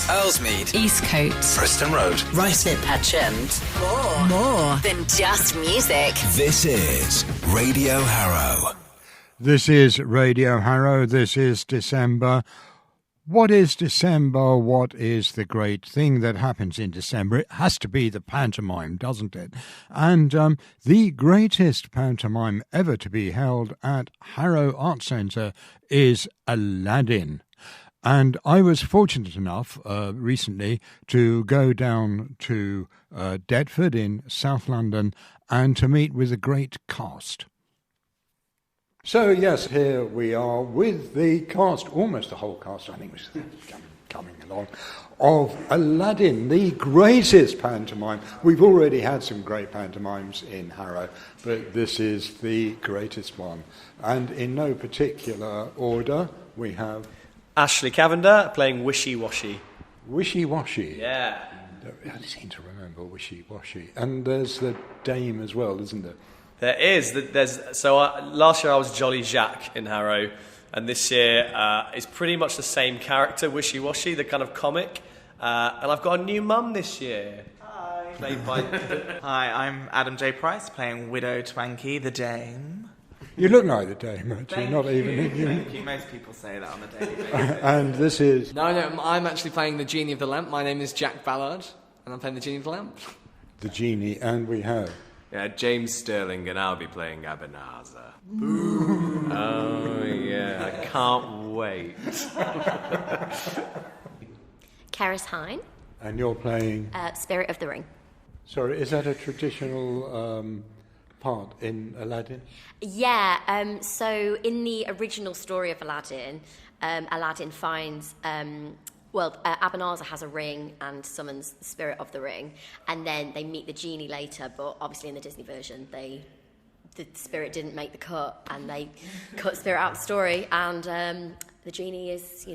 Earlsmead, Eastcote, Preston Road, Ruislip Hatchend. more Than just music. This is Radio Harrow. This is Radio Harrow. This is December. What is December? What is the great thing that happens in December? It has to be the pantomime, doesn't it? And the greatest pantomime ever to be held at Harrow Arts Centre is Aladdin. And I was fortunate enough recently to go down to Deptford in South London and to meet with a great cast. So, yes, here we are with the cast, almost the whole cast, I think was coming along, of Aladdin, the greatest pantomime. We've already had some great pantomimes in Harrow, but this is the greatest one. And in no particular order, we have Ashley Cavender playing Wishy Washy. Wishy Washy. Yeah. I seem to remember Wishy Washy. And there's the dame as well, isn't there? There is. Last year I was Jolly Jacques in Harrow, and this year is pretty much the same character, Wishy Washy, the kind of comic. And I've got a new mum this year. Hi. Played by... Hi, I'm Adam J. Price, playing Widow Twanky, the Dame. You look like the dame, actually, not even you. Thank you. Most people say that on a daily basis. And this is... No, I'm actually playing the Genie of the Lamp. My name is Jack Ballard, and I'm playing the Genie of the Lamp. The genie, and we have... Yeah, James Sterling, and I'll be playing Ebenezer. Ooh. Oh, yeah, I can't wait. Karis Hine. And you're playing... Spirit of the Ring. Sorry, is that a traditional part in Aladdin? Yeah, so in the original story of Aladdin, Aladdin finds... Ebenezer has a ring and summons the spirit of the ring, and then they meet the genie later, but obviously in the Disney version, the spirit didn't make the cut, and they cut spirit out of the story, and the genie is,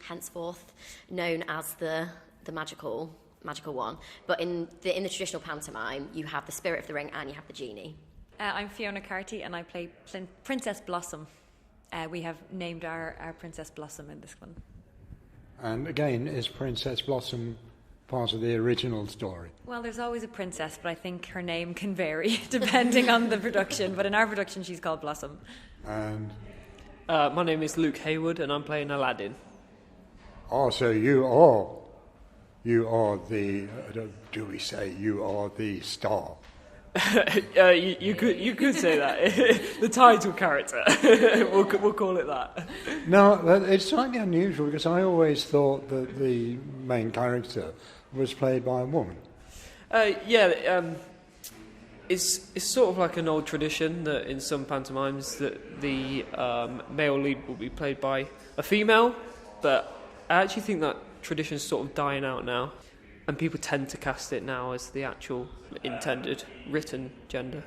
henceforth known as the magical one. But in the traditional pantomime, you have the spirit of the ring and you have the genie. I'm Fiona Carty, and I play Princess Blossom. We have named our Princess Blossom in this one. And again, is Princess Blossom part of the original story? Well, there's always a princess, but I think her name can vary depending on the production. But in our production, she's called Blossom. And my name is Luke Haywood, and I'm playing Aladdin. Oh, so you are the, do we say you are the star? You could say that. The title character. we'll call it that. No, it's slightly unusual because I always thought that the main character was played by a woman. It's sort of like an old tradition that in some pantomimes that the male lead will be played by a female, but I actually think that tradition's sort of dying out now. And people tend to cast it now as the actual intended written gender.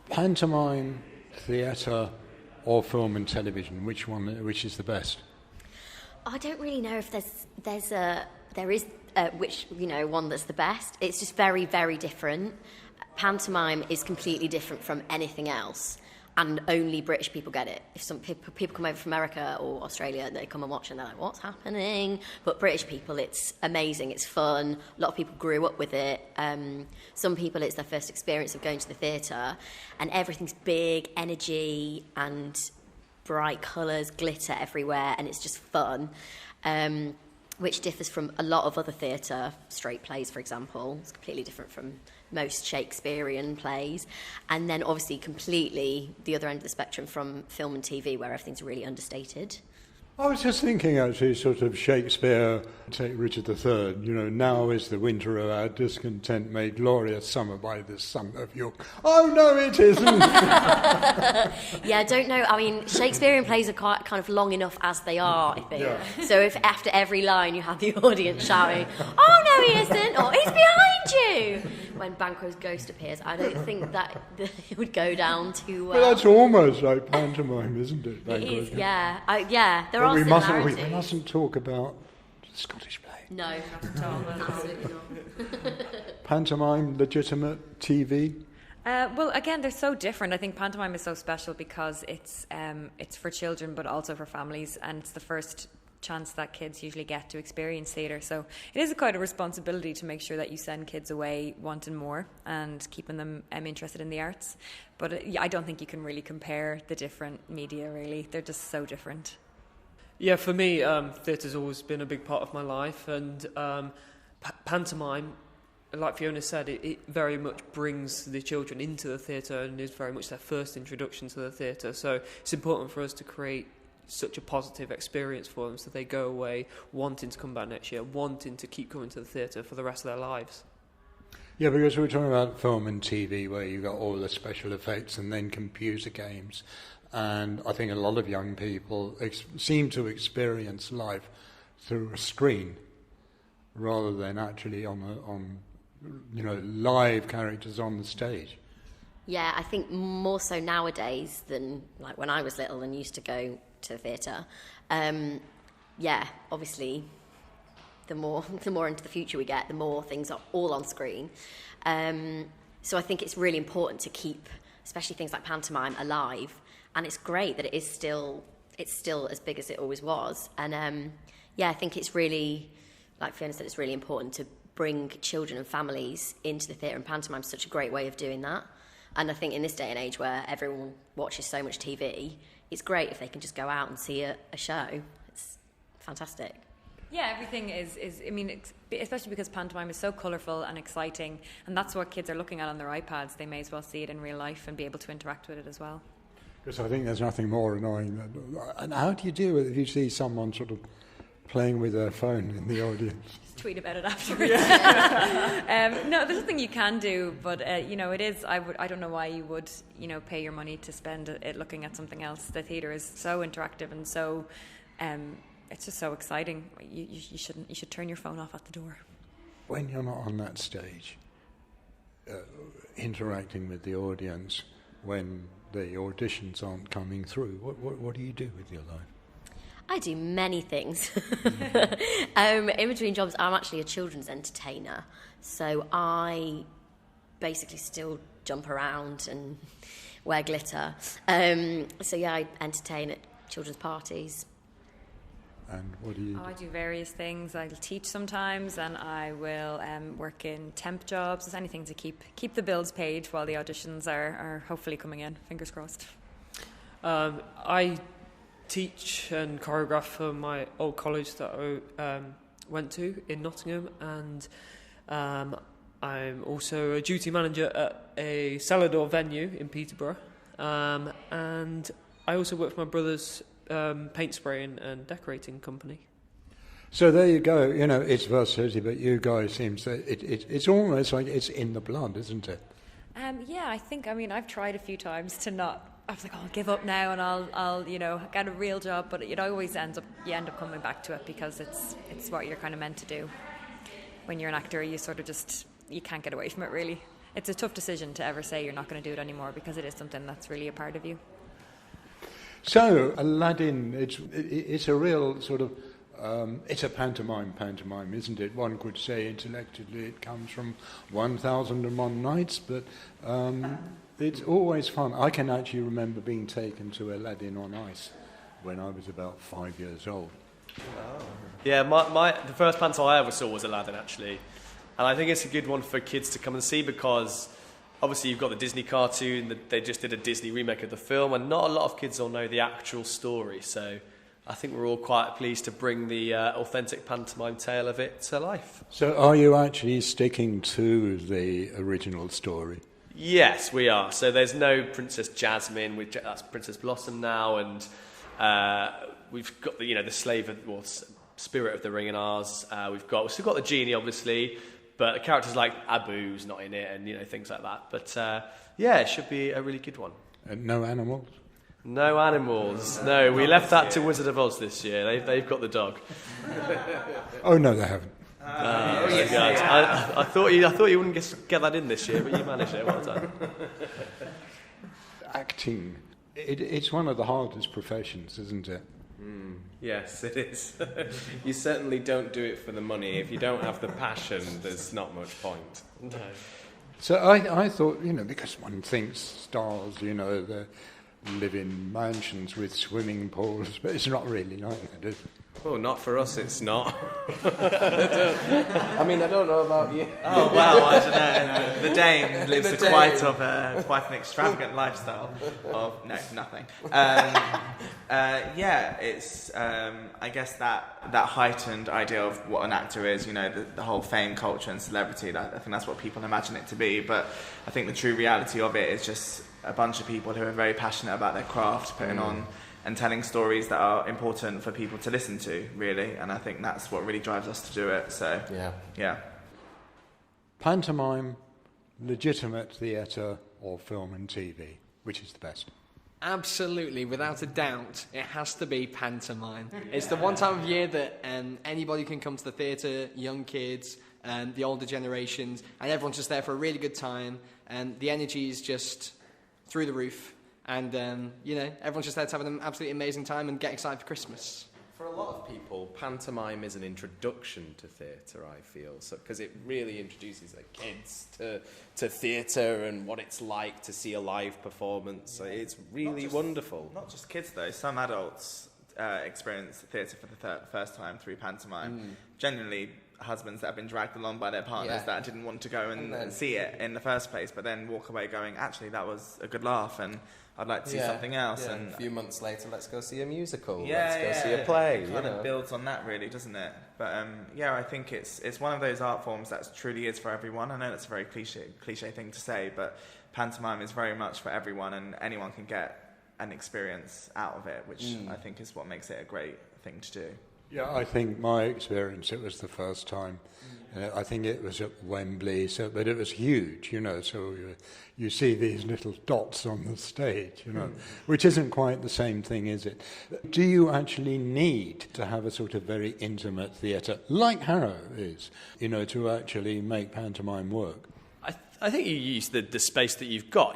Pantomime, theatre, or film and television, which is the best? I don't really know if there is which one that's the best. It's just very, very different. Pantomime is completely different from anything else. And only British people get it. If some people come over from America or Australia, they come and watch and they're like, what's happening? But British people, it's amazing, it's fun. A lot of people grew up with it. Some people, it's their first experience of going to the theatre. And everything's big, energy and bright colours, glitter everywhere, and it's just fun. Which differs from a lot of other theatre, straight plays, for example. It's completely different from most Shakespearean plays. And then obviously completely the other end of the spectrum from film and TV, where everything's really understated. I was just thinking, actually, sort of Shakespeare, take Richard III, now is the winter of our discontent made glorious summer by the sun of York. Oh, no, it isn't! Yeah, I don't know. I mean, Shakespearean plays are quite kind of long enough as they are, I think. Yeah. So if after every line you have the audience shouting, oh, no, he isn't, or he's behind you, when Banquo's ghost appears, I don't think that it would go down too well. Well, that's almost like pantomime, isn't it? It is, yeah. There are we similarities. mustn't talk about Scottish play. No, not at all. Absolutely not. Pantomime, legitimate TV? Well, again, they're so different. I think pantomime is so special because it's for children, but also for families, and it's the first chance that kids usually get to experience theatre. So it is quite a responsibility to make sure that you send kids away wanting more and keeping them interested in the arts. But I don't think you can really compare the different media, really. They're just so different. Yeah, for me, theatre's always been a big part of my life, and pantomime, like Fiona said, it very much brings the children into the theatre and is very much their first introduction to the theatre. So it's important for us to create such a positive experience for them so they go away wanting to come back next year, wanting to keep coming to the theatre for the rest of their lives. Yeah, because we're talking about film and TV where you've got all the special effects and then computer games. And I think a lot of young people seem to experience life through a screen rather than actually on live characters on the stage. Yeah, I think more so nowadays than like when I was little and used to go to theatre. Obviously, the more into the future we get, the more things are all on screen. So I think it's really important to keep, especially things like pantomime, alive. And it's great that it's still as big as it always was. And I think it's really, like Fiona said, it's really important to bring children and families into the theatre, and pantomime is such a great way of doing that. And I think in this day and age where everyone watches so much TV, it's great if they can just go out and see a show. It's fantastic. Yeah, everything is especially because pantomime is so colourful and exciting, and that's what kids are looking at on their iPads. They may as well see it in real life and be able to interact with it as well. Because I think there's nothing more annoying than... And how do you deal with it if you see someone sort of playing with their phone in the audience? Just tweet about it afterwards. No, there's nothing you can do, but it is. I don't know why you would pay your money to spend it looking at something else. The theatre is so interactive and so it's just so exciting. You should turn your phone off at the door. When you're not on that stage, interacting with the audience, when the auditions aren't coming through, what do you do with your life? I do many things. In between jobs, I'm actually a children's entertainer. So I basically still jump around and wear glitter. I entertain at children's parties. And what do you do? I do various things. I'll teach sometimes, and I will work in temp jobs. There's anything to keep the bills paid while the auditions are hopefully coming in. Fingers crossed. I teach and choreograph for my old college that I went to in Nottingham, and I'm also a duty manager at a cellar door venue in Peterborough, and I also work for my brother's paint spraying and decorating company. So there you go. It's versatility, but you guys seem to... It's almost like it's in the blood, isn't it? I think. I've tried a few times to not. I was like, I'll give up now, and I'll get a real job. But it always end up coming back to it because it's what you're kind of meant to do. When you're an actor, you sort of you can't get away from it. Really, it's a tough decision to ever say you're not going to do it anymore because it is something that's really a part of you. So, Aladdin, it's a real sort of, it's a pantomime, isn't it? One could say intellectually it comes from 1001 Nights, but it's always fun. I can actually remember being taken to Aladdin on Ice when I was about 5 years old. Oh. Yeah, the first pantomime I ever saw was Aladdin, actually. And I think it's a good one for kids to come and see because... Obviously, you've got the Disney cartoon. They just did a Disney remake of the film, and not a lot of kids will know the actual story. So I think we're all quite pleased to bring the authentic pantomime tale of it to life. So are you actually sticking to the original story? Yes, we are. So there's no Princess Jasmine. That's Princess Blossom now, and we've got the slave spirit of the ring in ours. We've still got the genie, obviously. But characters like Abu's not in it, and things like that. But it should be a really good one. And no animals? No animals. No, we left that to Wizard of Oz this year. They've got the dog. Oh no, they haven't. I thought you wouldn't get that in this year, but you managed it. Well done. Acting, it's one of the hardest professions, isn't it? Yes, it is. You certainly don't do it for the money. If you don't have the passion, there's not much point. No. So I thought, because one thinks stars, live in mansions with swimming pools, but it's not really like that, is it? Well, not for us, it's not. I mean, I don't know about you. Oh, well, I don't know. The Dane lives quite an extravagant lifestyle of, no, nothing. Yeah, it's, I guess that heightened idea of what an actor is, you know, the whole fame, culture and celebrity, I think that's what people imagine it to be, but I think the true reality of it is just a bunch of people who are very passionate about their craft, putting on and telling stories that are important for people to listen to, really. And I think that's what really drives us to do it. So, yeah. Pantomime, legitimate theatre, or film and TV? Which is the best? Absolutely, without a doubt, it has to be pantomime. It's the one time of year that anybody can come to the theatre, young kids, the older generations, and everyone's just there for a really good time, and the energy is just through the roof. And, everyone's just there to have an absolutely amazing time and get excited for Christmas. For a lot of people, pantomime is an introduction to theatre, I feel, because it really introduces their kids to theatre and what it's like to see a live performance. So it's really wonderful. Not just kids, though. Some adults experience theatre for the first time through pantomime. Genuinely, husbands that have been dragged along by their partners that didn't want to go and see it in the first place, but then walk away going, actually, that was a good laugh, and I'd like to see something else. Yeah. And a few months later, let's go see a musical. Let's go see a play. It kind of builds on that, really, doesn't it? But I think it's one of those art forms that truly is for everyone. I know that's a very cliche thing to say, but pantomime is very much for everyone, and anyone can get an experience out of it, which I think is what makes it a great thing to do. Yeah, I think my experience, it was the first time. I think it was at Wembley, but it was huge, so you see these little dots on the stage, which isn't quite the same thing, is it? Do you actually need to have a sort of very intimate theatre, like Harrow is, to actually make pantomime work? I think you use the space that you've got,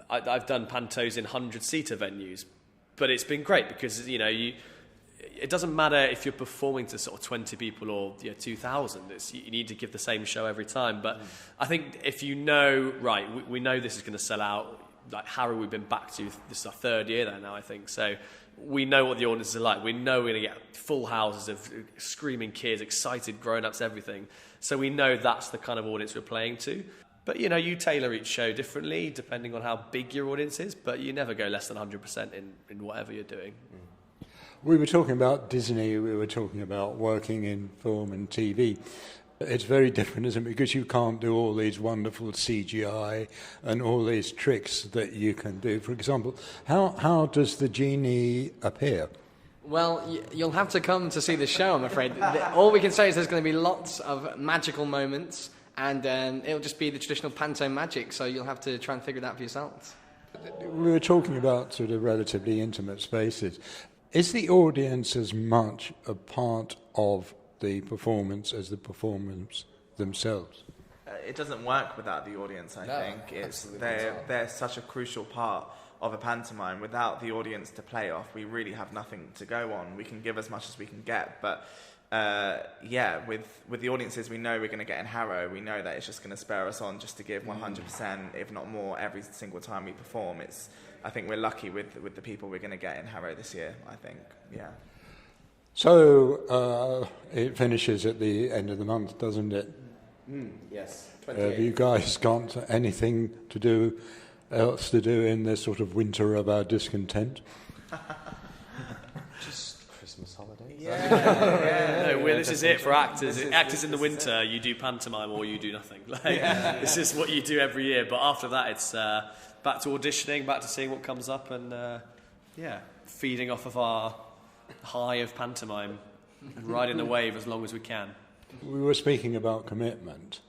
I've done pantos in 100-seater venues, but it's been great because, it doesn't matter if you're performing to sort of 20 people or 2,000. You need to give the same show every time. But I think if we know this is going to sell out. Like Harrow, we've been back to, this is our third year there now, I think. So we know what the audiences are like. We know we're going to get full houses of screaming kids, excited grown-ups, everything. So we know that's the kind of audience we're playing to. But, you tailor each show differently depending on how big your audience is. But you never go less than 100% in whatever you're doing. We were talking about Disney, we were talking about working in film and TV. It's very different, isn't it? Because you can't do all these wonderful CGI and all these tricks that you can do. For example, how does the genie appear? Well, you'll have to come to see the show, I'm afraid. All we can say is there's going to be lots of magical moments, and it'll just be the traditional panto magic, so you'll have to try and figure it out for yourselves. We were talking about sort of relatively intimate spaces. Is the audience as much a part of the performance as the performers themselves? It doesn't work without the audience, I think. They're such a crucial part of a pantomime. Without the audience to play off, we really have nothing to go on. We can give as much as we can get, but with the audiences we know we're going to get in Harrow, we know that it's just going to spur us on just to give 100%, if not more, every single time we perform. I think we're lucky with the people we're going to get in Harrow this year, I think, So, it finishes at the end of the month, doesn't it? Yes. Have you guys got anything else to do in this sort of winter of our discontent? Just Christmas holidays. This is it for actors. Actors in the winter, you do pantomime or you do nothing. This is what you do every year. But after that, it's back to auditioning, back to seeing what comes up, and feeding off of our high of pantomime and riding the wave as long as we can. We were speaking about commitment,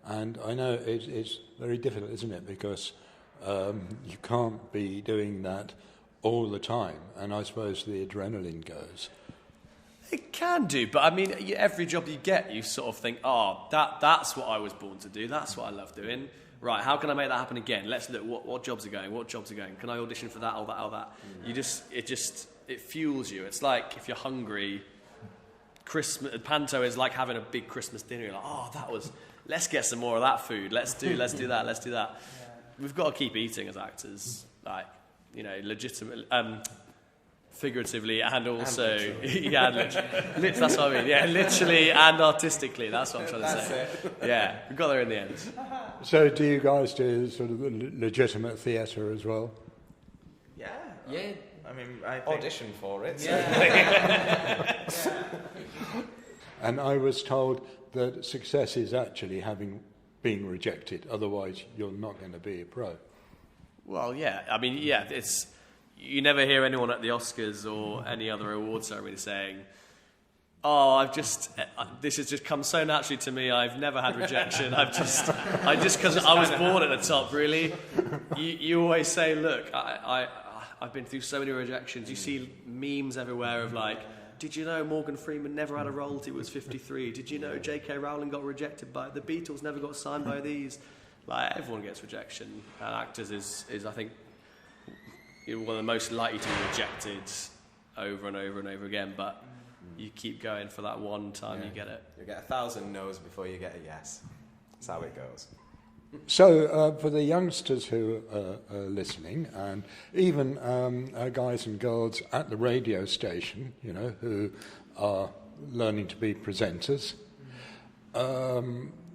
and I know it's very difficult, isn't it? Because you can't be doing that all the time, and I suppose the adrenaline goes. It can do, but I mean, every job you get, you sort of think, that's what I was born to do, that's what I love doing. Right, how can I make that happen again? Let's look, what jobs are going, Can I audition for that or that or that? It fuels you. It's like if you're hungry, panto is like having a big Christmas dinner. You're like, let's get some more of that food. Let's do that. We've got to keep eating as actors. Like, legitimate. Figuratively and also, that's what I mean. Yeah, literally and artistically. That's what I'm trying to say. Yeah, we got there in the end. So, do you guys do sort of legitimate theatre as well? Yeah. I mean, I think... audition for it. Yeah. And I was told that success is actually being rejected. Otherwise, you're not going to be a pro. Well, yeah. I mean, yeah. You never hear anyone at the Oscars or any other award ceremony saying, "Oh, this has just come so naturally to me. I've never had rejection. Because I was born at the top." Really, you always say, "Look, I've been through so many rejections." You see memes everywhere of like, "Did you know Morgan Freeman never had a role till he was 53? Did you know J.K. Rowling got rejected by the Beatles? Never got signed by these." Like everyone gets rejection, and actors is I think. You're one of the most likely to be rejected over and over and over again, but you keep going for that one time you get it. You get 1,000 no's before you get a yes. That's how it goes. So, for the youngsters who are listening, and even guys and girls at the radio station, who are learning to be presenters,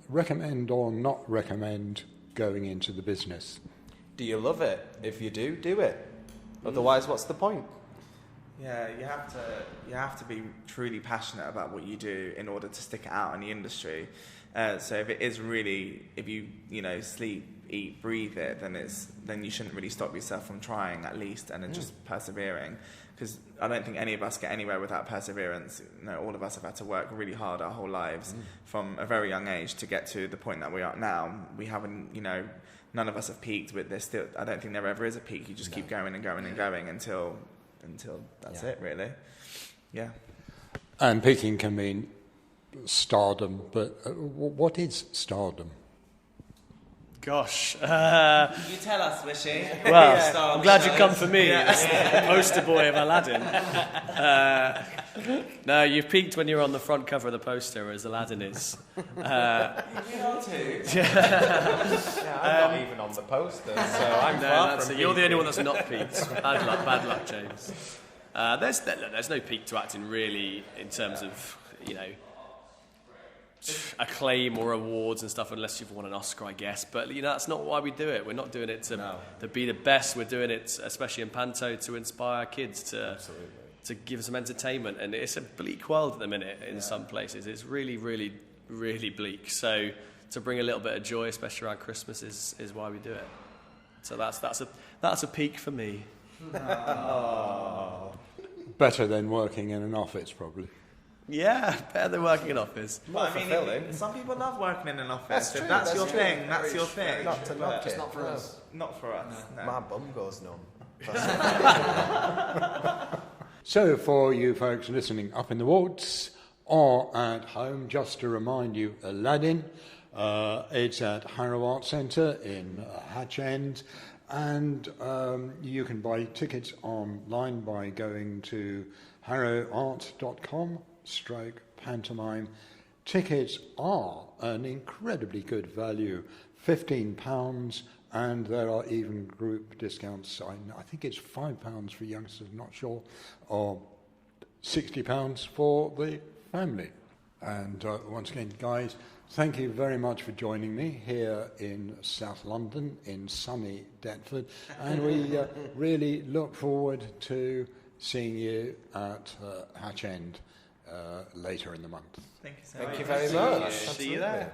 recommend or not recommend going into the business? Do you love it? If you do, do it. Otherwise, what's the point? Yeah, you have to be truly passionate about what you do in order to stick it out in the industry. So if you sleep, eat, breathe it, then you shouldn't really stop yourself from trying at least, and then just persevering. Because I don't think any of us get anywhere without perseverance. All of us have had to work really hard our whole lives from a very young age to get to the point that we are now. We haven't, none of us have peaked, but there's still. I don't think there ever is a peak. You just keep going and going and going until that's it, really. Yeah. And peaking can mean stardom, but what is stardom? Gosh. You tell us, Wishy. Well, I'm glad you come for me, the poster boy of Aladdin. No, you've peaked when you're on the front cover of the poster, as Aladdin is. You are too. I'm not even on the poster, so I'm far from you're the only one that's not peaked. Bad luck, James. There's no peak to acting, really, in terms of, acclaim or awards and stuff, unless you've won an Oscar, I guess. But that's not why we do it. We're not doing it to be the best. We're doing it, especially in Panto, to inspire kids to give some entertainment. And it's a bleak world at the minute in some places. It's really, really, really bleak. So to bring a little bit of joy, especially around Christmas, is why we do it. So that's a peak for me. Better than working in an office, probably. Yeah, better than working in office. Well, some people love working in an office. If that's your thing. That's your thing. Just not for us. Not for us. No. My bum goes numb. So, for you folks listening up in the wards or at home, just to remind you, Aladdin, it's at Harrow Arts Centre in Hatch End, and you can buy tickets online by going to harrowart.com/pantomime. Tickets are an incredibly good value, £15, and there are even group discounts. I think it's £5 for youngsters, not sure, or £60 for the family. And once again, guys, thank you very much for joining me here in South London, in sunny Deptford, and we really look forward to seeing you at Hatch End later in the month. Thank you very much. See you there.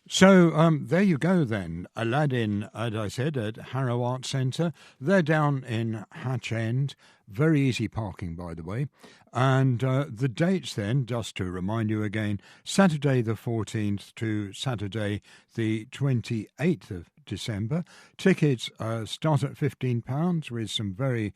So there you go then. Aladdin, as I said, at Harrow Arts Centre. They're down in Hatch End. Very easy parking, by the way. And the dates then, just to remind you again, Saturday the 14th to Saturday the 28th of December. Tickets start at £15 with some very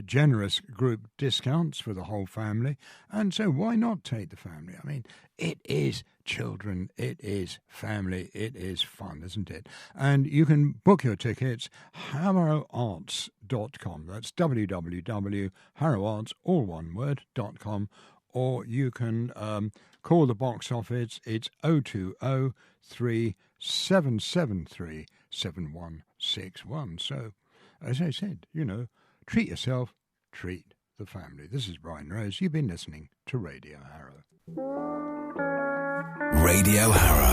generous group discounts for the whole family. And so why not take the family? I mean, it is children, it is family, it is fun, isn't it? And you can book your tickets harrowarts.com. That's www.harrowarts, all one word, .com. Or you can call the box office. It's 020 3773 7161. So as I said, treat yourself, treat the family. This is Brian Rose. You've been listening to Radio Harrow. Radio Harrow.